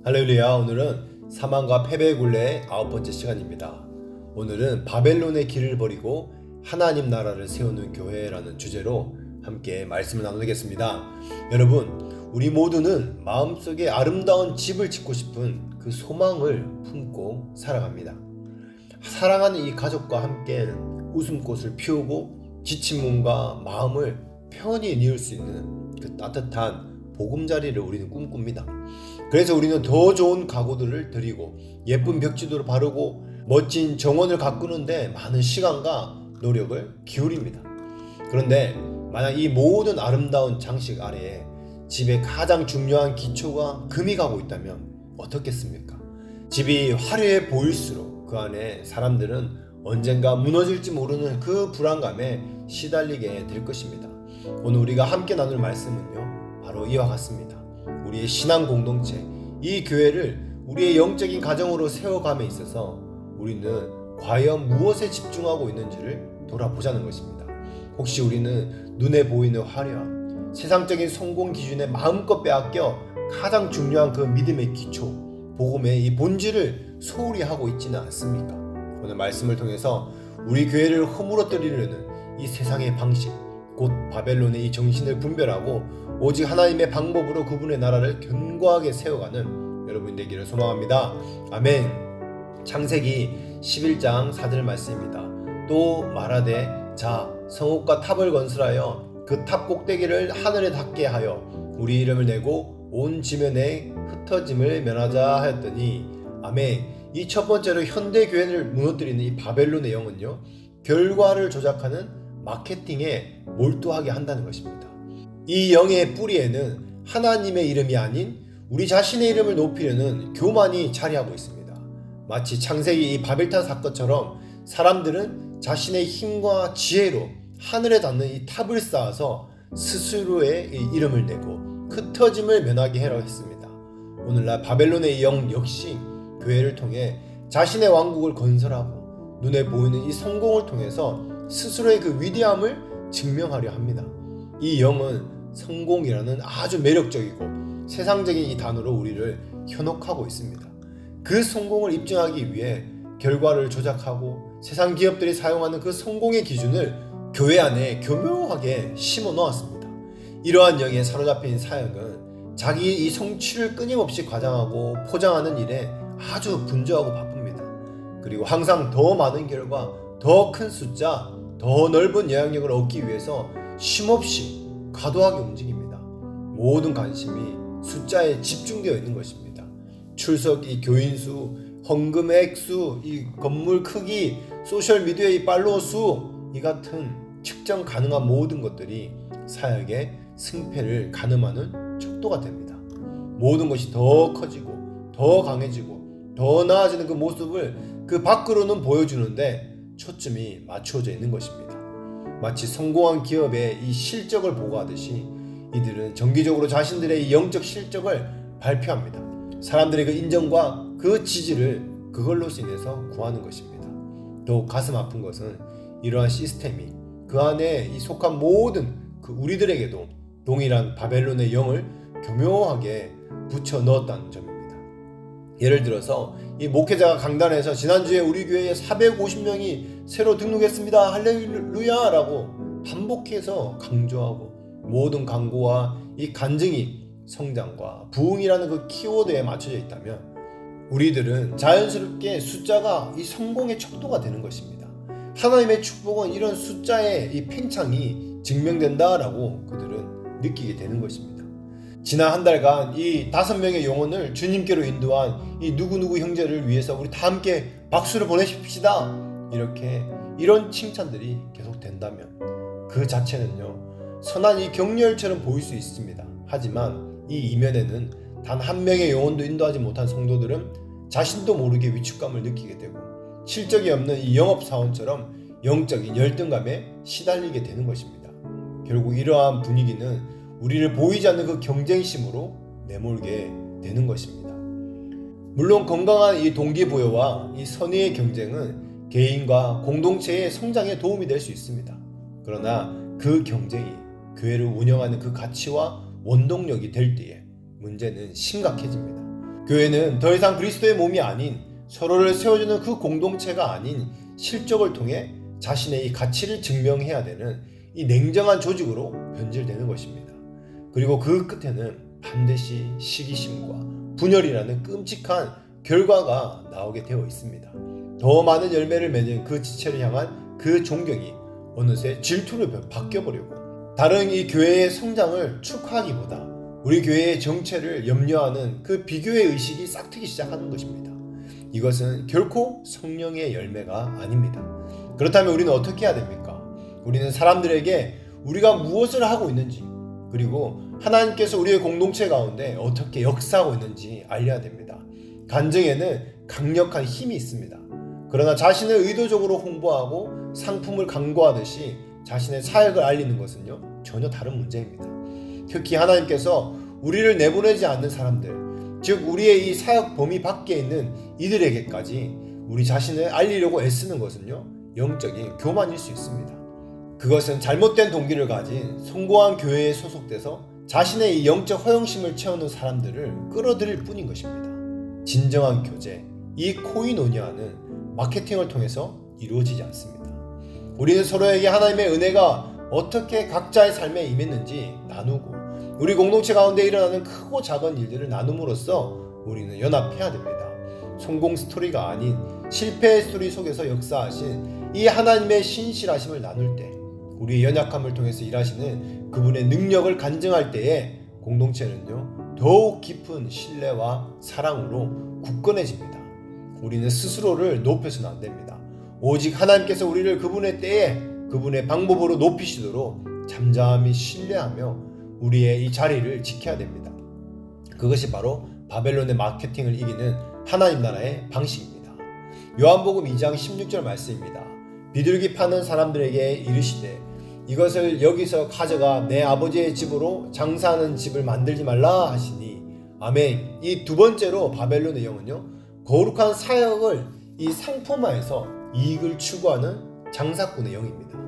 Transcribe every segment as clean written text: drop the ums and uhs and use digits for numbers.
할렐루야. 오늘은 사망과 패배의 굴레의 9번째 시간입니다. 오늘은 바벨론의 길을 버리고 하나님 나라를 세우는 교회라는 주제로 함께 말씀을 나누겠습니다. 여러분, 우리 모두는 마음속에 아름다운 집을 짓고 싶은 그 소망을 품고 살아갑니다. 사랑하는 이 가족과 함께 웃음꽃을 피우고 지친 몸과 마음을 편히 이을 수 있는 그 따뜻한 보금자리를 우리는 꿈꿉니다. 그래서 우리는 더 좋은 가구들을 드리고 예쁜 벽지도를 바르고 멋진 정원을 가꾸는데 많은 시간과 노력을 기울입니다. 그런데 만약 이 모든 아름다운 장식 아래에 집의 가장 중요한 기초가 금이 가고 있다면 어떻겠습니까? 집이 화려해 보일수록 그 안에 사람들은 언젠가 무너질지 모르는 그 불안감에 시달리게 될 것입니다. 오늘 우리가 함께 나눌 말씀은요, 바로 이와 같습니다. 우리의 신앙 공동체, 이 교회를 우리의 영적인 가정으로 세워감에 있어서 우리는 과연 무엇에 집중하고 있는지를 돌아보자는 것입니다. 혹시 우리는 눈에 보이는 화려함, 세상적인 성공 기준에 마음껏 빼앗겨 가장 중요한 그 믿음의 기초, 복음의 이 본질을 소홀히 하고 있지는 않습니까? 오늘 말씀을 통해서 우리 교회를 허물어뜨리려는 이 세상의 방식, 곧 바벨론의 이 정신을 분별하고 오직 하나님의 방법으로 그분의 나라를 견고하게 세워가는 여러분 되기를 소망합니다. 아멘. 창세기 11장 4절 말씀입니다. 또 말하되 자 성읍과 탑을 건설하여 그 탑 꼭대기를 하늘에 닿게 하여 우리 이름을 내고 온 지면에 흩어짐을 면하자 하였더니 아멘. 이 첫 번째로 현대 교회를 무너뜨리는 이 바벨론의 영은요, 결과를 조작하는 마케팅에 몰두하게 한다는 것입니다. 이 영의 뿌리에는 하나님의 이름이 아닌 우리 자신의 이름을 높이려는 교만이 자리하고 있습니다. 마치 창세기 이 바벨탑 사건처럼 사람들은 자신의 힘과 지혜로 하늘에 닿는 이 탑을 쌓아서 스스로의 이름을 내고 흩어짐을 면하게 하려 했습니다. 오늘날 바벨론의 영 역시 교회를 통해 자신의 왕국을 건설하고 눈에 보이는 이 성공을 통해서 스스로의 그 위대함을 증명하려 합니다. 이 영은 성공이라는 아주 매력적이고 세상적인 이 단어로 우리를 현혹하고 있습니다. 그 성공을 입증하기 위해 결과를 조작하고 세상 기업들이 사용하는 그 성공의 기준을 교회 안에 교묘하게 심어 놓았습니다. 이러한 영에 사로잡힌 사역은 자기의 이 성취를 끊임없이 과장하고 포장하는 일에 아주 분주하고 바쁩니다. 그리고 항상 더 많은 결과, 더 큰 숫자, 더 넓은 영향력을 얻기 위해서 쉼없이 과도하게 움직입니다. 모든 관심이 숫자에 집중되어 있는 것입니다. 출석 이 교인 수, 헌금 액수, 이 건물 크기, 소셜 미디어의 이 팔로워 수, 이 같은 측정 가능한 모든 것들이 사역의 승패를 가늠하는 척도가 됩니다. 모든 것이 더 커지고 더 강해지고 더 나아지는 그 모습을 그 밖으로는 보여주는데 초점이 맞추어져 있는 것입니다. 마치 성공한 기업의 이 실적을 보고하듯이 이들은 정기적으로 자신들의 이 영적 실적을 발표합니다. 사람들의 그 인정과 그 지지를 그걸로서 인해서 구하는 것입니다. 또 가슴 아픈 것은 이러한 시스템이 그 안에 이 속한 모든 그 우리들에게도 동일한 바벨론의 영을 교묘하게 붙여 넣었다는 점입니다. 예를 들어서 이 목회자가 강단에서 지난주에 우리 교회에 450명이 새로 등록했습니다. 할렐루야 라고 반복해서 강조하고 모든 광고와 이 간증이 성장과 부흥이라는 그 키워드에 맞춰져 있다면 우리들은 자연스럽게 숫자가 이 성공의 척도가 되는 것입니다. 하나님의 축복은 이런 숫자의 이 팽창이 증명된다라고 그들은 느끼게 되는 것입니다. 지난 한 달간 이 5명의 영혼을 주님께로 인도한 이 누구누구 형제를 위해서 우리 다 함께 박수를 보내십시다. 이런 칭찬들이 계속된다면 그 자체는요, 선한 이 격려처럼 보일 수 있습니다. 하지만 이 이면에는 단 한 명의 영혼도 인도하지 못한 성도들은 자신도 모르게 위축감을 느끼게 되고 실적이 없는 이 영업사원처럼 영적인 열등감에 시달리게 되는 것입니다. 결국 이러한 분위기는 우리를 보이지 않는 그 경쟁심으로 내몰게 되는 것입니다. 물론 건강한 이 동기부여와 이 선의의 경쟁은 개인과 공동체의 성장에 도움이 될 수 있습니다. 그러나 그 경쟁이 교회를 운영하는 그 가치와 원동력이 될 때에 문제는 심각해집니다. 교회는 더 이상 그리스도의 몸이 아닌 서로를 세워주는 그 공동체가 아닌 실적을 통해 자신의 이 가치를 증명해야 되는 이 냉정한 조직으로 변질되는 것입니다. 그리고 그 끝에는 반드시 시기심과 분열이라는 끔찍한 결과가 나오게 되어 있습니다. 더 많은 열매를 맺는 그 지체를 향한 그 존경이 어느새 질투로 바뀌어버리고 다른 이 교회의 성장을 축하하기보다 우리 교회의 정체를 염려하는 그 비교의 의식이 싹트기 시작하는 것입니다. 이것은 결코 성령의 열매가 아닙니다. 그렇다면 우리는 어떻게 해야 됩니까? 우리는 사람들에게 우리가 무엇을 하고 있는지 그리고 하나님께서 우리의 공동체 가운데 어떻게 역사하고 있는지 알려야 됩니다. 간증에는 강력한 힘이 있습니다. 그러나 자신을 의도적으로 홍보하고 상품을 광고하듯이 자신의 사역을 알리는 것은요 전혀 다른 문제입니다. 특히 하나님께서 우리를 내보내지 않는 사람들, 즉 우리의 이 사역 범위 밖에 있는 이들에게까지 우리 자신을 알리려고 애쓰는 것은요 영적인 교만일 수 있습니다. 그것은 잘못된 동기를 가진 성공한 교회에 소속돼서 자신의 이 영적 허영심을 채우는 사람들을 끌어들일 뿐인 것입니다. 진정한 교제, 이 코이노니아는 마케팅을 통해서 이루어지지 않습니다. 우리는 서로에게 하나님의 은혜가 어떻게 각자의 삶에 임했는지 나누고 우리 공동체 가운데 일어나는 크고 작은 일들을 나눔으로써 우리는 연합해야 됩니다. 성공 스토리가 아닌 실패의 스토리 속에서 역사하신 이 하나님의 신실하심을 나눌 때 우리의 연약함을 통해서 일하시는 그분의 능력을 간증할 때에 공동체는요 더욱 깊은 신뢰와 사랑으로 굳건해집니다. 우리는 스스로를 높여서는 안 됩니다. 오직 하나님께서 우리를 그분의 때에 그분의 방법으로 높이시도록 잠잠히 신뢰하며 우리의 이 자리를 지켜야 됩니다. 그것이 바로 바벨론의 마케팅을 이기는 하나님 나라의 방식입니다. 요한복음 2장 16절 말씀입니다. 비둘기 파는 사람들에게 이르시되 이것을 여기서 가져가 내 아버지의 집으로 장사하는 집을 만들지 말라 하시니 아멘. 이 두 번째로 바벨론의 영은요 거룩한 사역을 이 상품화해서 이익을 추구하는 장사꾼의 영입니다.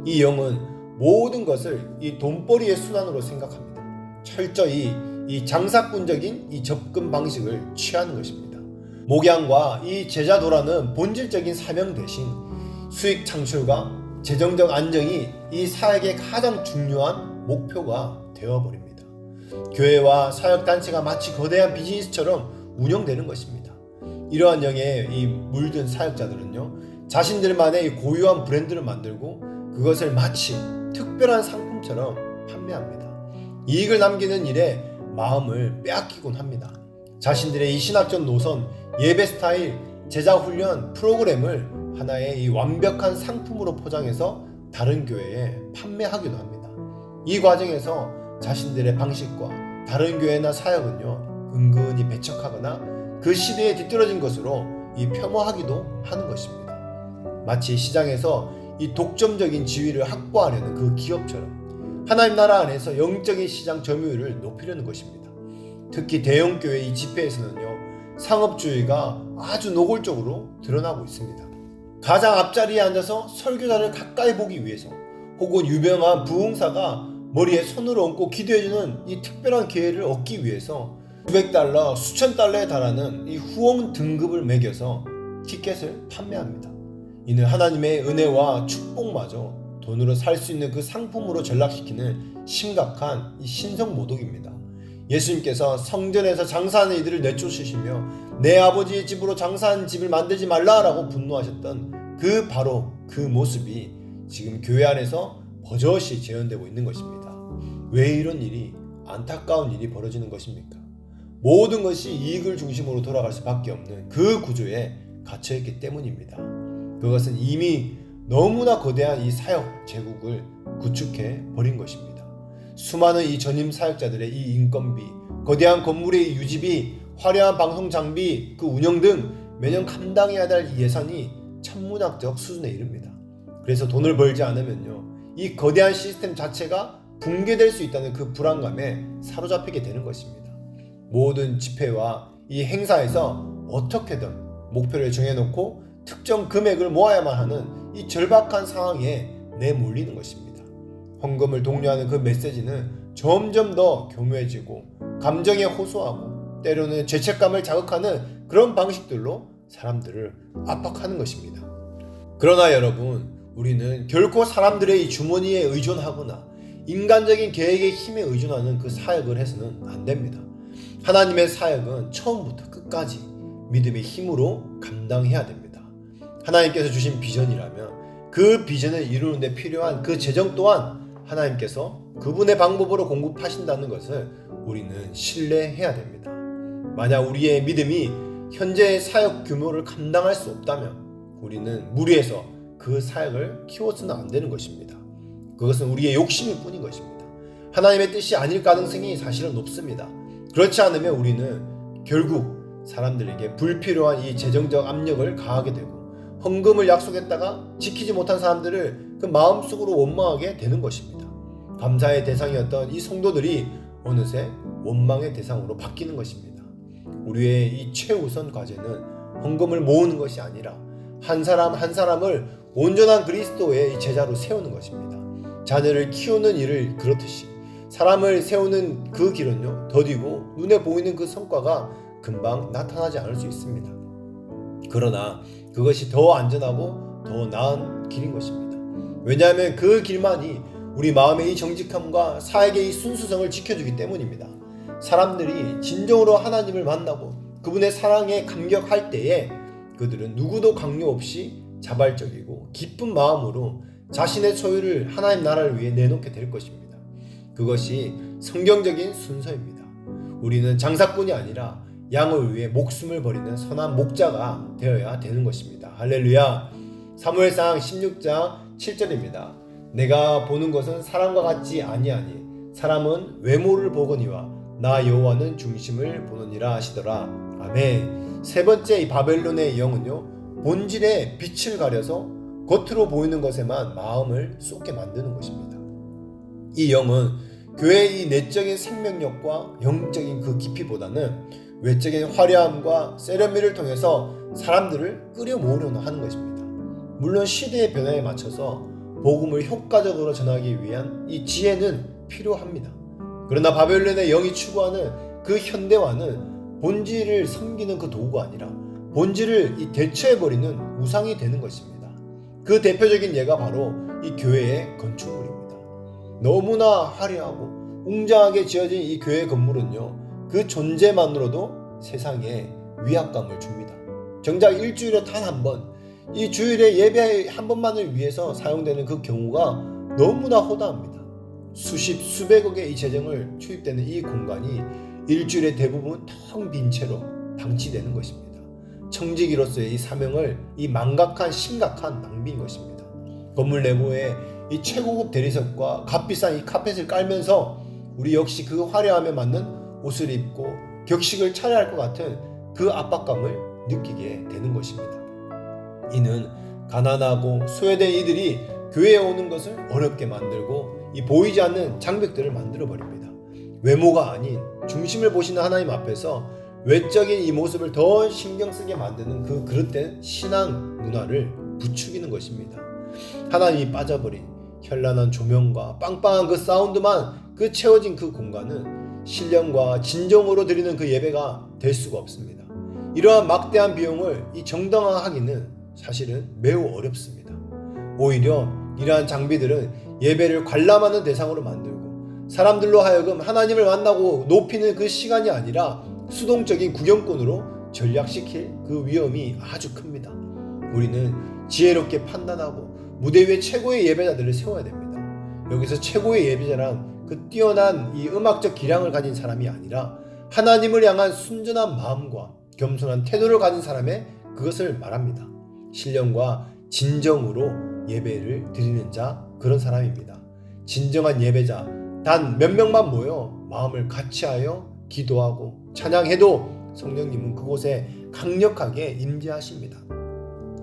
이 영은 모든 것을 이 돈벌이의 순환으로 생각합니다. 철저히 이 장사꾼적인 이 접근 방식을 취하는 것입니다. 목양과 이 제자도라는 본질적인 사명 대신 수익 창출과 재정적 안정이 이 사역의 가장 중요한 목표가 되어버립니다. 교회와 사역단체가 마치 거대한 비즈니스처럼 운영되는 것입니다. 이러한 영에 이 물든 사역자들은요 자신들만의 이 고유한 브랜드를 만들고 그것을 마치 특별한 상품처럼 판매합니다. 이익을 남기는 일에 마음을 빼앗기곤 합니다. 자신들의 이 신학적 노선, 예배 스타일, 제자 훈련 프로그램을 하나의 이 완벽한 상품으로 포장해서 다른 교회에 판매하기도 합니다. 이 과정에서 자신들의 방식과 다른 교회나 사역은요 은근히 배척하거나 그 시대에 뒤떨어진 것으로 이 폄하하기도 하는 것입니다. 마치 시장에서 이 독점적인 지위를 확보하려는 그 기업처럼 하나님 나라 안에서 영적인 시장 점유율을 높이려는 것입니다. 특히 대형 교회 이 집회에서는요 상업주의가 아주 노골적으로 드러나고 있습니다. 가장 앞자리에 앉아서 설교자를 가까이 보기 위해서 혹은 유명한 부흥사가 머리에 손을 얹고 기도해주는 이 특별한 기회를 얻기 위해서 수백 달러, 수천 달러에 달하는 이 후원 등급을 매겨서 티켓을 판매합니다. 이는 하나님의 은혜와 축복마저 돈으로 살 수 있는 그 상품으로 전락시키는 심각한 이 신성모독입니다. 예수님께서 성전에서 장사하는 이들을 내쫓으시며 내 아버지의 집으로 장사하는 집을 만들지 말라라고 분노하셨던 그 바로 그 모습이 지금 교회 안에서 버젓이 재현되고 있는 것입니다. 왜 이런 일이 안타까운 일이 벌어지는 것입니까? 모든 것이 이익을 중심으로 돌아갈 수밖에 없는 그 구조에 갇혀있기 때문입니다. 그것은 이미 너무나 거대한 이 사역 제국을 구축해 버린 것입니다. 수많은 이 전임 사역자들의 이 인건비, 거대한 건물의 이 유지비, 화려한 방송 장비, 그 운영 등 매년 감당해야 할 예산이 천문학적 수준에 이릅니다. 그래서 돈을 벌지 않으면요, 이 거대한 시스템 자체가 붕괴될 수 있다는 그 불안감에 사로잡히게 되는 것입니다. 모든 집회와 이 행사에서 어떻게든 목표를 정해놓고 특정 금액을 모아야만 하는 이 절박한 상황에 내몰리는 것입니다. 헌금을 독려하는 그 메시지는 점점 더 교묘해지고 감정에 호소하고 때로는 죄책감을 자극하는 그런 방식들로 사람들을 압박하는 것입니다. 그러나 여러분, 우리는 결코 사람들의 이 주머니에 의존하거나 인간적인 계획의 힘에 의존하는 그 사역을 해서는 안 됩니다. 하나님의 사역은 처음부터 끝까지 믿음의 힘으로 감당해야 됩니다. 하나님께서 주신 비전이라면 그 비전을 이루는 데 필요한 그 재정 또한 하나님께서 그분의 방법으로 공급하신다는 것을 우리는 신뢰해야 됩니다. 만약 우리의 믿음이 현재의 사역 규모를 감당할 수 없다면 우리는 무리해서 그 사역을 키워서는 안 되는 것입니다. 그것은 우리의 욕심일 뿐인 것입니다. 하나님의 뜻이 아닐 가능성이 사실은 높습니다. 그렇지 않으면 우리는 결국 사람들에게 불필요한 이 재정적 압력을 가하게 되고 헌금을 약속했다가 지키지 못한 사람들을 그 마음속으로 원망하게 되는 것입니다. 감사의 대상이었던 이 성도들이 어느새 원망의 대상으로 바뀌는 것입니다. 우리의 이 최우선 과제는 헌금을 모으는 것이 아니라 한 사람 한 사람을 온전한 그리스도의 제자로 세우는 것입니다. 자녀를 키우는 일을 그렇듯이 사람을 세우는 그 길은요, 더디고 눈에 보이는 그 성과가 금방 나타나지 않을 수 있습니다. 그러나 그것이 더 안전하고 더 나은 길인 것입니다. 왜냐하면 그 길만이 우리 마음의 이 정직함과 사역의 이 순수성을 지켜주기 때문입니다. 사람들이 진정으로 하나님을 만나고 그분의 사랑에 감격할 때에 그들은 누구도 강요 없이 자발적이고 기쁜 마음으로 자신의 소유를 하나님 나라를 위해 내놓게 될 것입니다. 그것이 성경적인 순서입니다. 우리는 장사꾼이 아니라 양을 위해 목숨을 버리는 선한 목자가 되어야 되는 것입니다. 할렐루야. 사무엘상 16장 7절입니다. 내가 보는 것은 사람과 같지 아니하니 사람은 외모를 보거니와 나 여호와는 중심을 보느니라 하시더라. 아멘. 세 번째 이 바벨론의 영은요, 본질의 빛을 가려서 겉으로 보이는 것에만 마음을 쏟게 만드는 것입니다. 이 영은 교회의 이 내적인 생명력과 영적인 그 깊이보다는 외적인 화려함과 세련미를 통해서 사람들을 끌어 모으려고 하는 것입니다. 물론 시대의 변화에 맞춰서 복음을 효과적으로 전하기 위한 이 지혜는 필요합니다. 그러나 바벨론의 영이 추구하는 그 현대화는 본질을 섬기는 그 도구가 아니라 본질을 대체해버리는 우상이 되는 것입니다. 그 대표적인 예가 바로 이 교회의 건축물입니다. 너무나 화려하고 웅장하게 지어진 이 교회 건물은요, 그 존재만으로도 세상에 위압감을 줍니다. 정작 일주일에 단 한 번, 이 주일에 예배 한 번만을 위해서 사용되는 그 경우가 너무나 허다합니다. 수백억의 이 재정을 투입되는 이 공간이 일주일에 대부분 텅 빈 채로 방치되는 것입니다. 청지기로서의 이 사명을 이 망각한 심각한 낭비인 것입니다. 건물 내부에 이 최고급 대리석과 값비싼 이 카펫을 깔면서 우리 역시 그 화려함에 맞는 옷을 입고 격식을 차려야 할 것 같은 그 압박감을 느끼게 되는 것입니다. 이는 가난하고 소외된 이들이 교회에 오는 것을 어렵게 만들고 이 보이지 않는 장벽들을 만들어 버립니다. 외모가 아닌 중심을 보시는 하나님 앞에서 외적인 이 모습을 더 신경 쓰게 만드는 그 그릇된 신앙 문화를 부추기는 것입니다. 하나님이 빠져버린 현란한 조명과 빵빵한 그 사운드만 그 채워진 그 공간은 신령과 진정으로 드리는 그 예배가 될 수가 없습니다. 이러한 막대한 비용을 이 정당화하기는 사실은 매우 어렵습니다. 오히려 이러한 장비들은 예배를 관람하는 대상으로 만들고 사람들로 하여금 하나님을 만나고 높이는 그 시간이 아니라 수동적인 구경꾼으로 전락시킬 그 위험이 아주 큽니다. 우리는 지혜롭게 판단하고 무대 위에 최고의 예배자들을 세워야 됩니다. 여기서 최고의 예배자란 그 뛰어난 이 음악적 기량을 가진 사람이 아니라 하나님을 향한 순전한 마음과 겸손한 태도를 가진 사람의 그것을 말합니다. 신령과 진정으로 예배를 드리는 자, 그런 사람입니다. 진정한 예배자, 단 몇 명만 모여 마음을 같이하여 기도하고 찬양해도 성령님은 그곳에 강력하게 임재하십니다.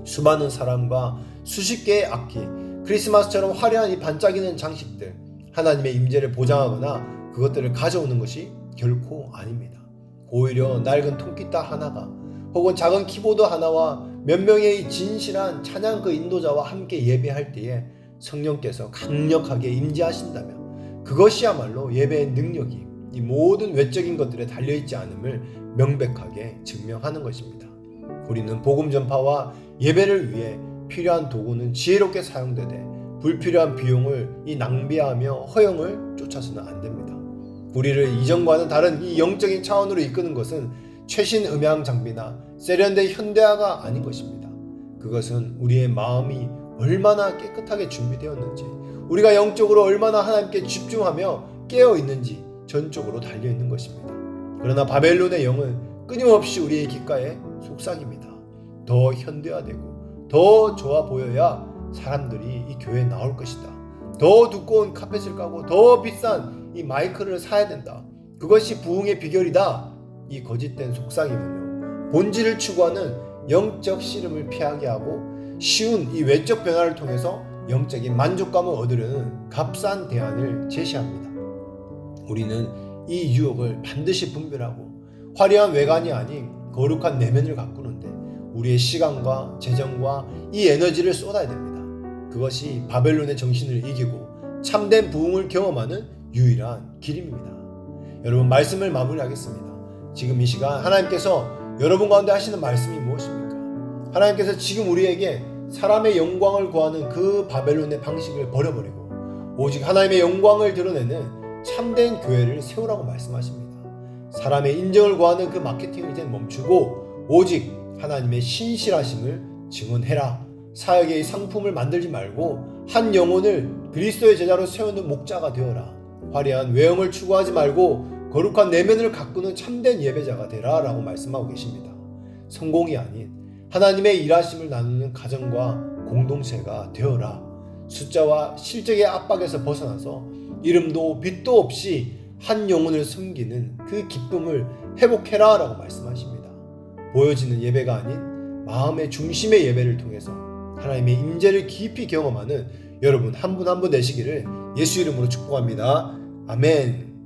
수많은 사람과 수십 개의 악기, 크리스마스처럼 화려한 이 반짝이는 장식들, 하나님의 임재를 보장하거나 그것들을 가져오는 것이 결코 아닙니다. 오히려 낡은 통기타 하나가 혹은 작은 키보드 하나와 몇 명의 이 진실한 찬양 그 인도자와 함께 예배할 때에 성령께서 강력하게 임재하신다면 그것이야말로 예배의 능력이, 이 모든 외적인 것들에 달려있지 않음을 명백하게 증명하는 것입니다. 우리는 복음 전파와 예배를 위해 필요한 도구는 지혜롭게 사용되되 불필요한 비용을 낭비하며 허영을 쫓아서는 안 됩니다. 우리를 이전과는 다른 이 영적인 차원으로 이끄는 것은 최신 음향 장비나 세련된 현대화가 아닌 것입니다. 그것은 우리의 마음이 얼마나 깨끗하게 준비되었는지, 우리가 영적으로 얼마나 하나님께 집중하며 깨어 있는지 전적으로 달려 있는 것입니다. 그러나 바벨론의 영은 끊임없이 우리의 귓가에 속삭입니다. 더 현대화되고 더 좋아 보여야 사람들이 이 교회에 나올 것이다. 더 두꺼운 카펫을 까고 더 비싼 이 마이크를 사야 된다. 그것이 부흥의 비결이다. 이 거짓된 속삭임은요, 본질을 추구하는 영적 씨름을 피하게 하고 쉬운 이 외적 변화를 통해서 영적인 만족감을 얻으려는 값싼 대안을 제시합니다. 우리는 이 유혹을 반드시 분별하고 화려한 외관이 아닌 거룩한 내면을 가꾸는데 우리의 시간과 재정과 이 에너지를 쏟아야 됩니다. 그것이 바벨론의 정신을 이기고 참된 부흥을 경험하는 유일한 길입니다. 여러분, 말씀을 마무리하겠습니다. 지금 이 시간 하나님께서 여러분 가운데 하시는 말씀이 무엇입니까? 하나님께서 지금 우리에게 사람의 영광을 구하는 그 바벨론의 방식을 버려버리고 오직 하나님의 영광을 드러내는 참된 교회를 세우라고 말씀하십니다. 사람의 인정을 구하는 그 마케팅을 이제 멈추고 오직 하나님의 신실하심을 증언해라. 사역의 상품을 만들지 말고 한 영혼을 그리스도의 제자로 세우는 목자가 되어라. 화려한 외형을 추구하지 말고 거룩한 내면을 가꾸는 참된 예배자가 되라 라고 말씀하고 계십니다. 성공이 아닌 하나님의 일하심을 나누는 가정과 공동체가 되어라. 숫자와 실적의 압박에서 벗어나서 이름도 빛도 없이 한 영혼을 섬기는 그 기쁨을 회복해라 라고 말씀하십니다. 보여지는 예배가 아닌 마음의 중심의 예배를 통해서 하나님의 임재를 깊이 경험하는 여러분 한 분 한 분 되시기를 예수 이름으로 축복합니다. 아멘.